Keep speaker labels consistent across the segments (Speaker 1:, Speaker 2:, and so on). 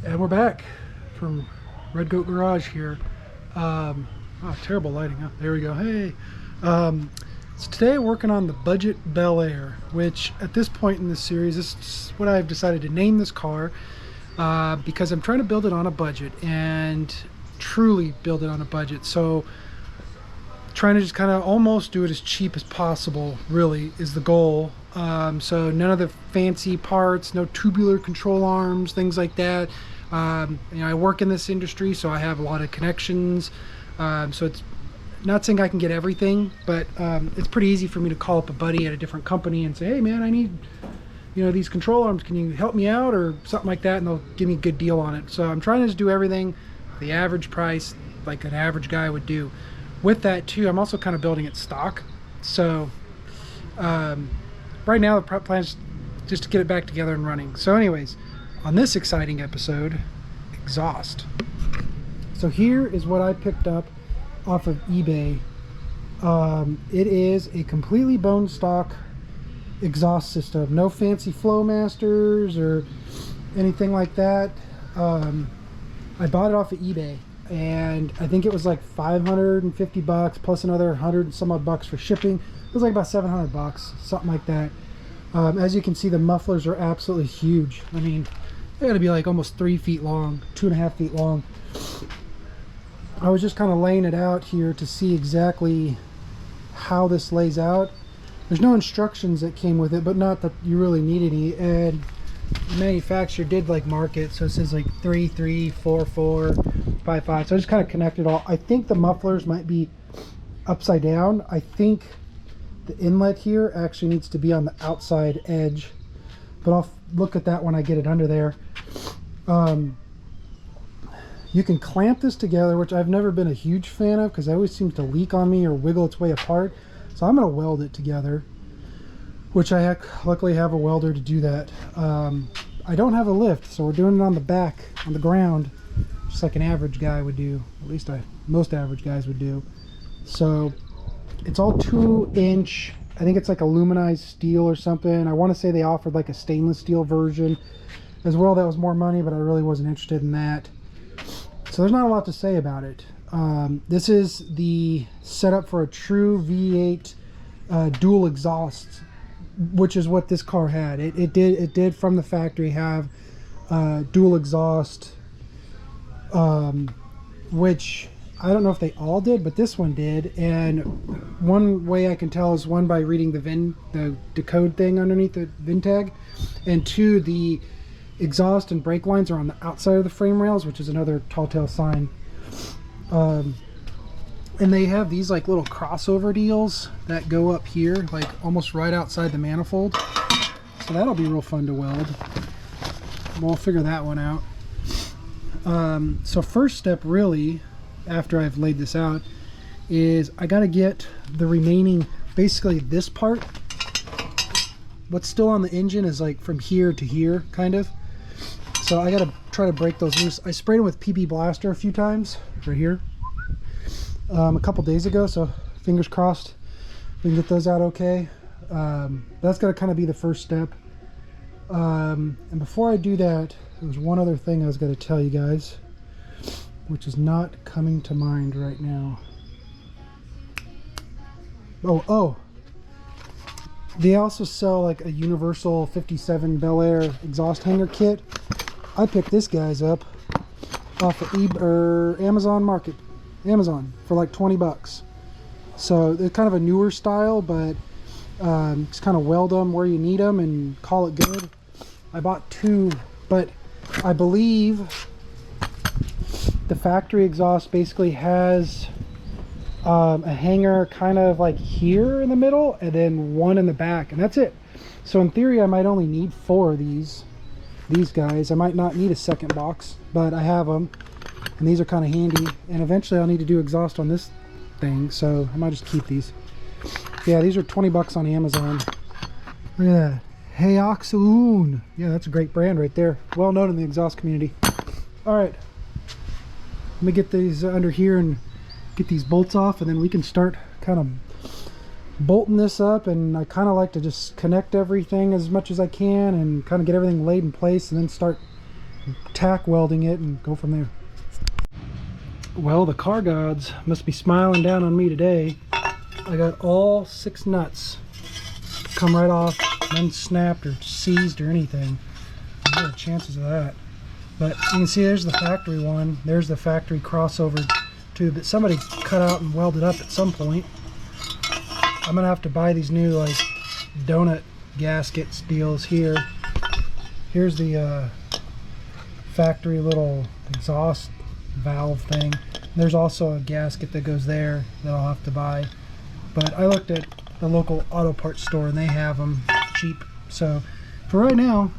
Speaker 1: And we're back from Red Goat Garage here. Oh, terrible lighting. Oh, there we go. Hey. So today I'm working on the budget Bel Air, which at this point in this series, this is what I've decided to name this car because I'm trying to build it on a budget and truly build it on a budget. So trying to just kind of almost do it as cheap as possible really is the goal. So none of the fancy parts, no tubular control arms, things like that. I work in this industry, so I have a lot of connections. So it's not saying I can get everything, but it's pretty easy for me to call up a buddy at a different company and say, hey man, I need these control arms, can you help me out, or something like that, and they'll give me a good deal on it. So I'm trying to just do everything the average price, like an average guy would do. With that too, I'm also kind of building it stock. So right now the plan is just to get it back together and running. So anyways, on this exciting episode, exhaust. So here is what I picked up off of eBay. It is a completely bone stock exhaust system, no fancy Flowmasters or anything like that. I bought it off of eBay, and I think it was like 550 bucks plus another 100 and some odd bucks for shipping. It was like about 700 bucks, something like that. As you can see, the mufflers are absolutely huge. I mean, they gotta be like almost 3 feet long, 2.5 feet long. I was just kind of laying it out here to see exactly how this lays out. There's no instructions that came with it, but not that you really need any. And the manufacturer did like mark it, so it says like 3, 3, 4, 4, 5, 5. So I just kind of connected all. I think the mufflers might be upside down. I think the inlet here actually needs to be on the outside edge, but I'll look at that when I get it under there. You can clamp this together, which I've never been a huge fan of because it always seems to leak on me or wiggle its way apart. So I'm going to weld it together, which I luckily have a welder to do that. I don't have a lift, so we're doing it on the back, on the ground, just like an average guy would do. At least most average guys would do. So it's all 2-inch. I think it's like aluminized steel or something. I want to say they offered like a stainless steel version as well. That was more money, but I really wasn't interested in that. So there's not a lot to say about it. This is the setup for a true V8 dual exhaust, which is what this car had. It did from the factory have dual exhaust, which I don't know if they all did, but this one did. And one way I can tell is one by reading the decode thing underneath the VIN tag, and two, the exhaust and brake lines are on the outside of the frame rails, which is another tall tale sign. And they have these like little crossover deals that go up here, like almost right outside the manifold. So that'll be real fun to weld. We'll figure that one out. So first step really, after I've laid this out, is I got to get the remaining, basically this part. What's still on the engine is like from here to here, kind of. So I got to try to break those loose. I sprayed them with PP Blaster a few times, right here, a couple days ago, so fingers crossed we can get those out okay. That's got to kind of be the first step. And before I do that, there's one other thing I was going to tell you guys, which is not coming to mind right now. Oh, they also sell like a universal 57 Bel Air exhaust hanger kit. I picked this guy's up off of Amazon for like 20 bucks. So it's kind of a newer style, but just kind of weld them where you need them and call it good. I bought 2, but I believe the factory exhaust basically has a hanger kind of like here in the middle and then one in the back, and that's it. So in theory I might only need 4 of these guys. I might not need a second box, but I have them, and these are kind of handy. And eventually I'll need to do exhaust on this thing, so I might just keep these. Yeah, these are 20 bucks on Amazon. Look at that. Heyoxaloon. Yeah, that's a great brand right there. Well known in the exhaust community. All right, let me get these under here and get these bolts off, and then we can start kind of bolting this up. And I kind of like to just connect everything as much as I can and kind of get everything laid in place, and then start tack welding it and go from there. Well, the car gods must be smiling down on me today. I got all 6 nuts come right off, unsnapped or seized or anything. What are the chances of that? But you can see there's the factory one. There's the factory crossover tube that somebody cut out and welded up at some point. I'm gonna have to buy these new like donut gaskets deals here. Here's the factory little exhaust valve thing. There's also a gasket that goes there that I'll have to buy. But I looked at the local auto parts store and they have them cheap. So for right now,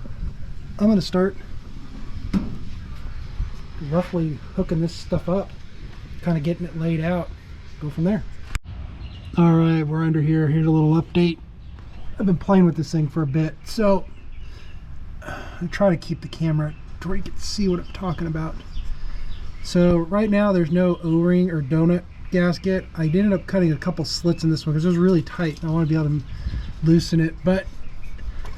Speaker 1: I'm gonna start roughly hooking this stuff up, kind of getting it laid out, go from there. All right, we're under here. Here's a little update. I've been playing with this thing for a bit, so I try to keep the camera to where you can see what I'm talking about. So right now there's no O-ring or donut gasket. I ended up cutting a couple slits in this one because it was really tight. I want to be able to loosen it, but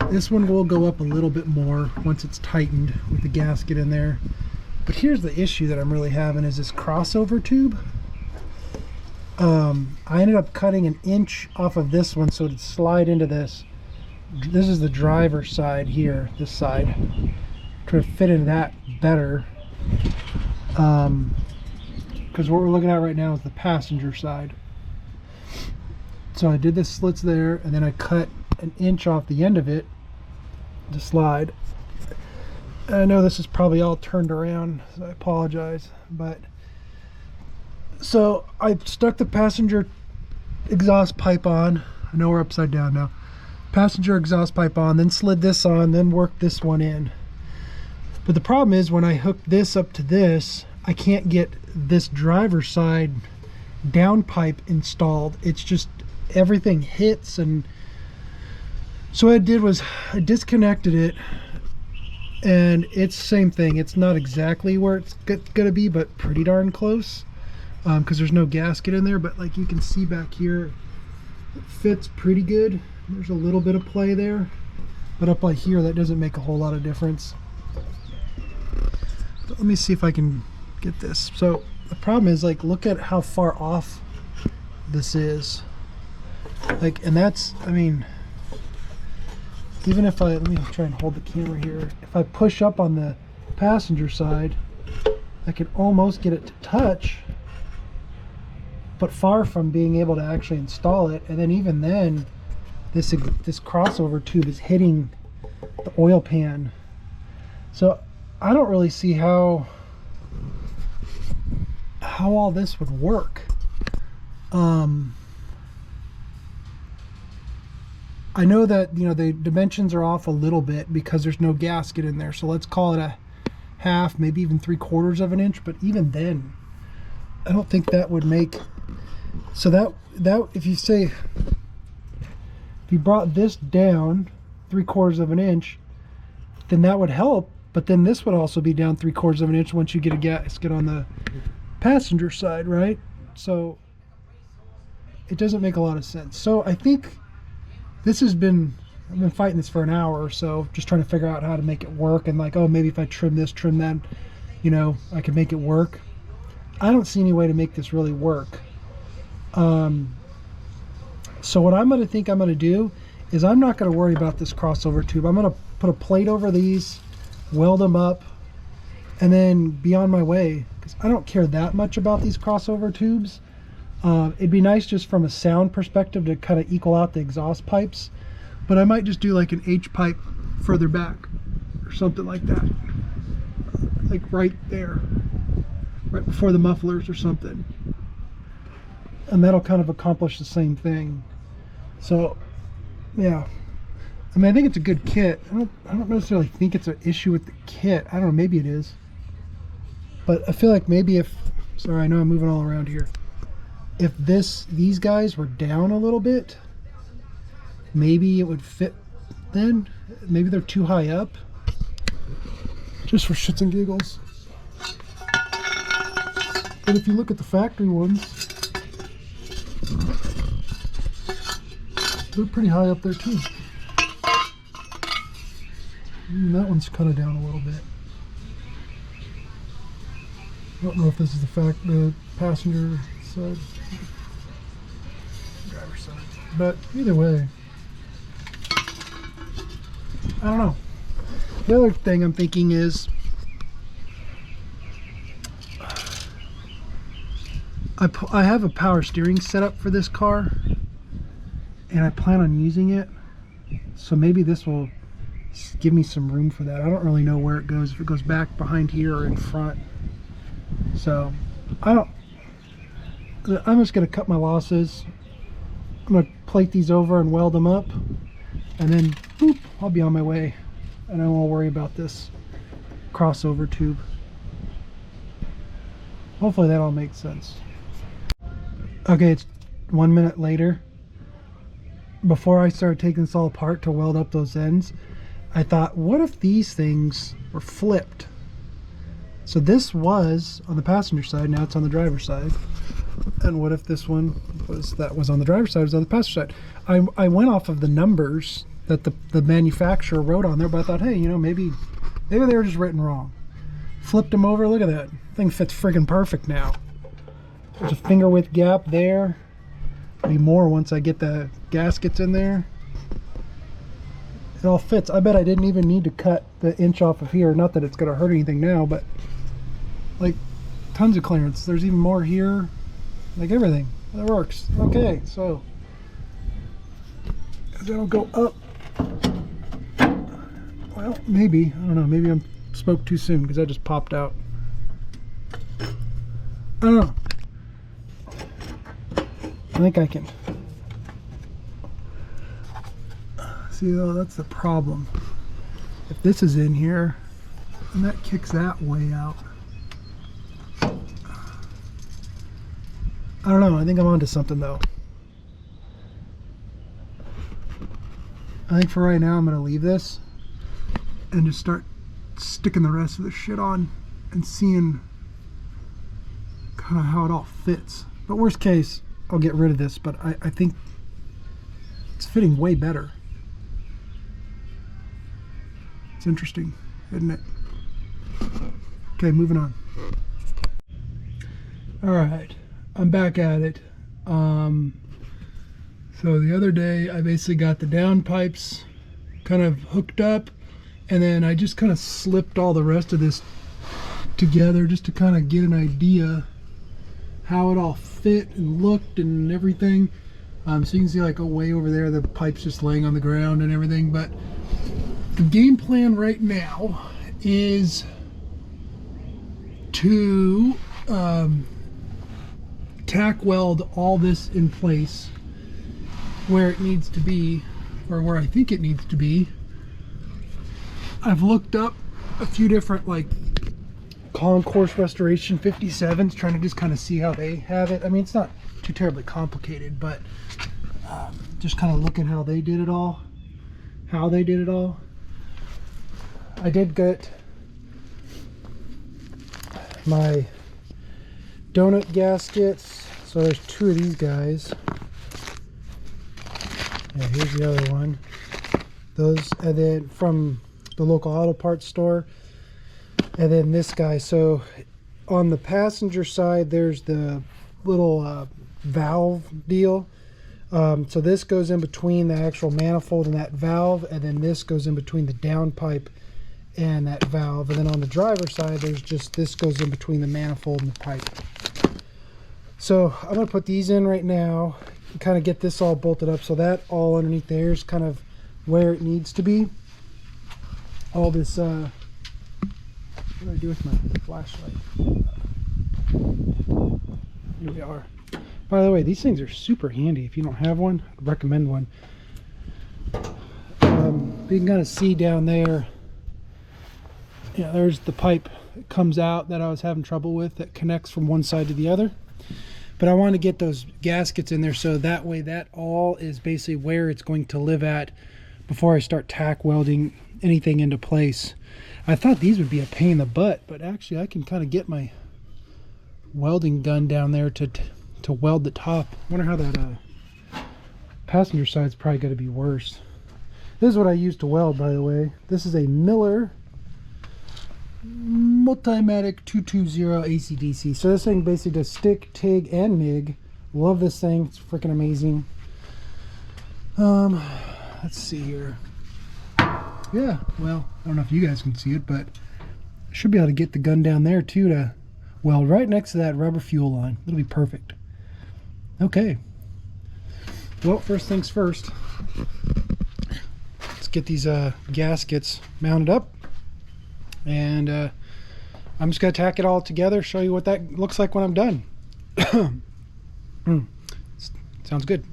Speaker 1: this one will go up a little bit more once it's tightened with the gasket in there. But here's the issue that I'm really having is this crossover tube. I ended up cutting 1 inch off of this one so it'd slide into this. This is the driver's side here, this side. Try to fit into that better. Because what we're looking at right now is the passenger side. So I did the slits there, and then I cut 1 inch off the end of it to slide. And I know this is probably all turned around, so I apologize, but so I stuck the passenger exhaust pipe on. I know we're upside down now. Passenger exhaust pipe on, then slid this on, then worked this one in. But the problem is when I hook this up to this, I can't get this driver's side down pipe installed. It's just everything hits, and so what I did was I disconnected it, and it's the same thing. It's not exactly where it's gonna be, but pretty darn close, because there's no gasket in there. But like you can see back here, it fits pretty good. There's a little bit of play there, but up like here that doesn't make a whole lot of difference. But let me see if I can get this. So the problem is, like, look at how far off this is, like, and that's, I mean, even if let me try and hold the camera here. If I push up on the passenger side, I can almost get it to touch, but far from being able to actually install it. And then even then, this crossover tube is hitting the oil pan. So I don't really see how all this would work. I know that, you know, the dimensions are off a little bit because there's no gasket in there, so let's call it a half, maybe even 3/4 of an inch. But even then, I don't think that would make, so that if you say, if you brought this down 3/4 of an inch, then that would help. But then this would also be down 3/4 of an inch once you get a gasket on the passenger side, right? So it doesn't make a lot of sense. So I think this has been, I've been fighting this for an hour or so, just trying to figure out how to make it work, and like, oh, maybe if I trim this, trim that, you know, I can make it work. I don't see any way to make this really work. So what I'm going to do is I'm not going to worry about this crossover tube. I'm going to put a plate over these, weld them up, and then be on my way, because I don't care that much about these crossover tubes. It'd be nice just from a sound perspective to kind of equal out the exhaust pipes, but I might just do like an H pipe further back or something like that, like right there, right before the mufflers or something, and that'll kind of accomplish the same thing. So yeah, I mean, I think it's a good kit. I don't necessarily think it's an issue with the kit. I don't know, maybe it is, but I feel like maybe if, sorry, I know I'm moving all around here, if these guys were down a little bit, maybe it would fit then. Maybe they're too high up, just for shits and giggles. But if you look at the factory ones, they're pretty high up there too. And that one's kind of down a little bit. I don't know if this is the passenger side, driver side, but either way, I don't know. The other thing I'm thinking is I have a power steering setup for this car, and I plan on using it, so maybe this will give me some room for that. I don't really know where it goes, if it goes back behind here or in front. So I'm just going to cut my losses. I'm going to plate these over and weld them up, and then boop, I'll be on my way, and I won't worry about this crossover tube. Hopefully that all makes sense. Okay, it's 1 minute later. Before I started taking this all apart to weld up those ends, I thought, what if these things were flipped? So this was on the passenger side, now it's on the driver's side. And what if this one was on the driver's side, was on the passenger side? I went off of the numbers that the manufacturer wrote on there, but I thought, hey, you know, maybe they were just written wrong. Flipped them over, look at that. Thing fits friggin' perfect now. There's a finger width gap there. Be more once I get the gaskets in there. It all fits. I bet I didn't even need to cut the inch off of here. Not that it's gonna hurt anything now, but like tons of clearance. There's even more here. Like everything. That works. Okay, so that'll go up. Well, maybe. I don't know. Maybe I spoke too soon because I just popped out. I don't know. I think I can. See, though, that's the problem. If this is in here, and that kicks that way out. I don't know. I think I'm onto something, though. I think for right now, I'm going to leave this and just start sticking the rest of the shit on and seeing kind of how it all fits. But worst case, I'll get rid of this, but I think it's fitting way better. It's interesting, isn't it? Okay, moving on. All right, I'm back at it. So the other day, I basically got the down pipes kind of hooked up, and then I just kind of slipped all the rest of this together just to kind of get an idea how it all fit and looked and everything. So you can see, like, way over there, the pipe's just laying on the ground and everything. But the game plan right now is to tack weld all this in place where it needs to be, or where I think it needs to be. I've looked up a few different, like, Concourse Restoration 57s, trying to just kind of see how they have it. I mean, it's not too terribly complicated, but just kind of looking how they did it all. I did get my donut gaskets. So there's two of these guys. Yeah, here's the other one. Those, and then from the local auto parts store. And then this guy. So on the passenger side, there's the little valve deal. So this goes in between the actual manifold and that valve, and then this goes in between the downpipe and that valve. And then on the driver's side, there's just, this goes in between the manifold and the pipe. So I'm going to put these in right now and kind of get this all bolted up, so that all underneath there is kind of where it needs to be. All this what do I do with my flashlight? Here we are. By the way, these things are super handy. If you don't have one, I'd recommend one. You can kind of see down there, yeah, there's the pipe that comes out that I was having trouble with, that connects from one side to the other. But I want to get those gaskets in there, so that way that all is basically where it's going to live at before I start tack welding anything into place. I thought these would be a pain in the butt, but actually I can kind of get my welding gun down there to weld the top. I wonder how that passenger side's probably going to be worse. This is what I used to weld, by the way. This is a Miller Multimatic 220 AC/DC. So this thing basically does stick, TIG, and MIG. Love this thing. It's freaking amazing. Let's see here. Yeah, well, I don't know if you guys can see it, but I should be able to get the gun down there too to weld right next to that rubber fuel line. It'll be perfect. Okay. Well, first things first. Let's get these gaskets mounted up. And I'm just going to tack it all together, show you what that looks like when I'm done. Sounds good.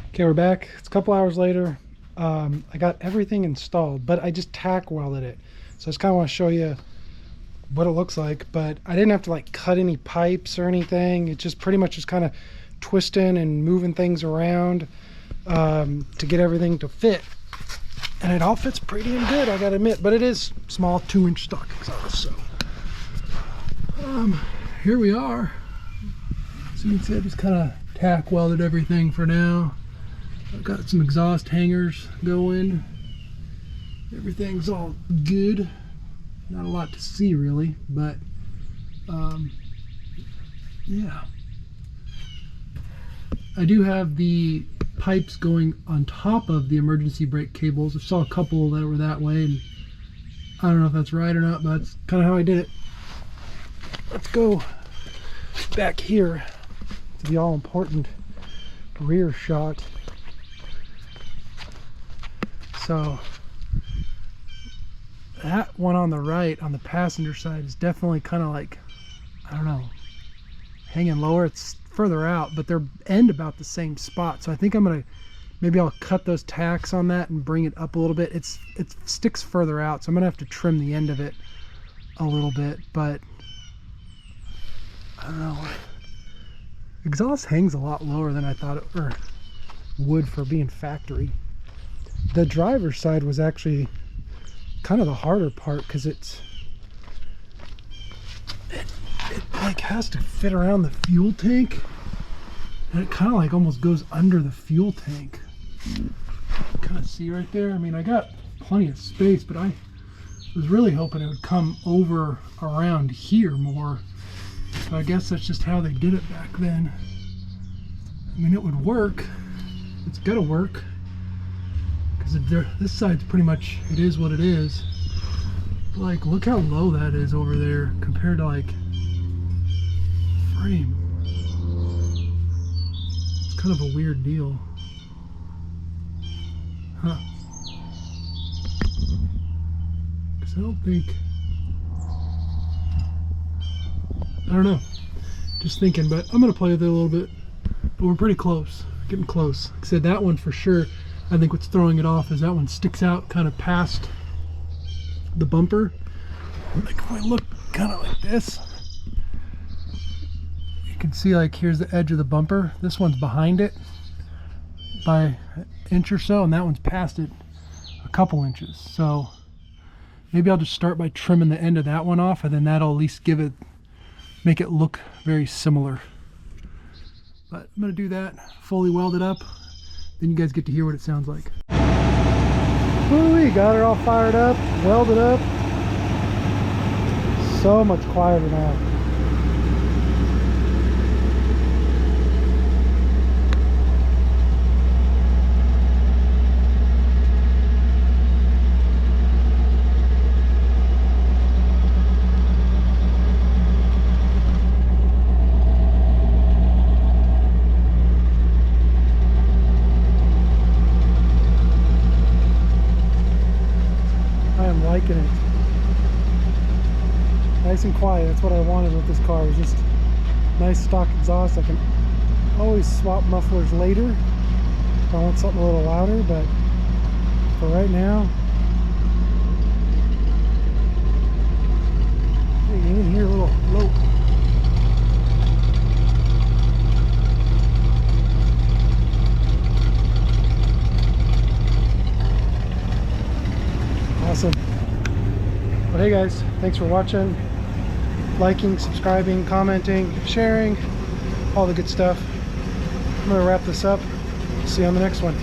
Speaker 1: Okay, we're back. It's a couple hours later. I got everything installed, but I just tack welded it. So I just kind of want to show you what it looks like, but I didn't have to like cut any pipes or anything. It just pretty much just kind of twisting and moving things around to get everything to fit. And it all fits pretty damn good, I gotta admit, but it is small 2-inch stock exhaust. So here we are. So you can see I just kind of tack welded everything for now. I've got some exhaust hangers going. Everything's all good. Not a lot to see really, but yeah. I do have the pipes going on top of the emergency brake cables. I saw a couple that were that way, and I don't know if that's right or not, but that's kind of how I did it. Let's go back here to the all-important rear shot. So that one on the right on the passenger side is definitely kind of like, I don't know, hanging lower. It's further out, but they're end about the same spot. So I think I'm gonna, maybe I'll cut those tacks on that and bring it up a little bit. It sticks further out, so I'm gonna have to trim the end of it a little bit, but I don't know. Exhaust hangs a lot lower than I thought it would for being factory. The driver's side was actually kind of the harder part because it like has to fit around the fuel tank, and it kind of like almost goes under the fuel tank. Kind of see right there. I mean, I got plenty of space, but I was really hoping it would come over around here more. So I guess that's just how they did it back then. I mean, it would work. It's gotta work, because this side's pretty much, it is what it is. Like, look how low that is over there compared to like frame. It's kind of a weird deal. Huh. Because I don't think, I don't know. Just thinking, but I'm going to play with it a little bit. But we're pretty close. Getting close. Like I said, that one for sure, I think what's throwing it off is that one sticks out kind of past the bumper. Like if I look kind of like this, you can see like here's the edge of the bumper. This one's behind it by an inch or so, and that one's past it a couple inches. So maybe I'll just start by trimming the end of that one off, and then that'll at least make it look very similar. But I'm gonna do that, fully weld it up, then you guys get to hear what it sounds like. Woo-wee, got it all fired up, welded up. So much quieter now. Liking it. Nice and quiet. That's what I wanted with this car. It was just nice stock exhaust. I can always swap mufflers later if I want something a little louder, but for right now, hey, you can hear a little low. Awesome. But hey guys, thanks for watching, liking, subscribing, commenting, sharing, all the good stuff. I'm gonna wrap this up. See you on the next one.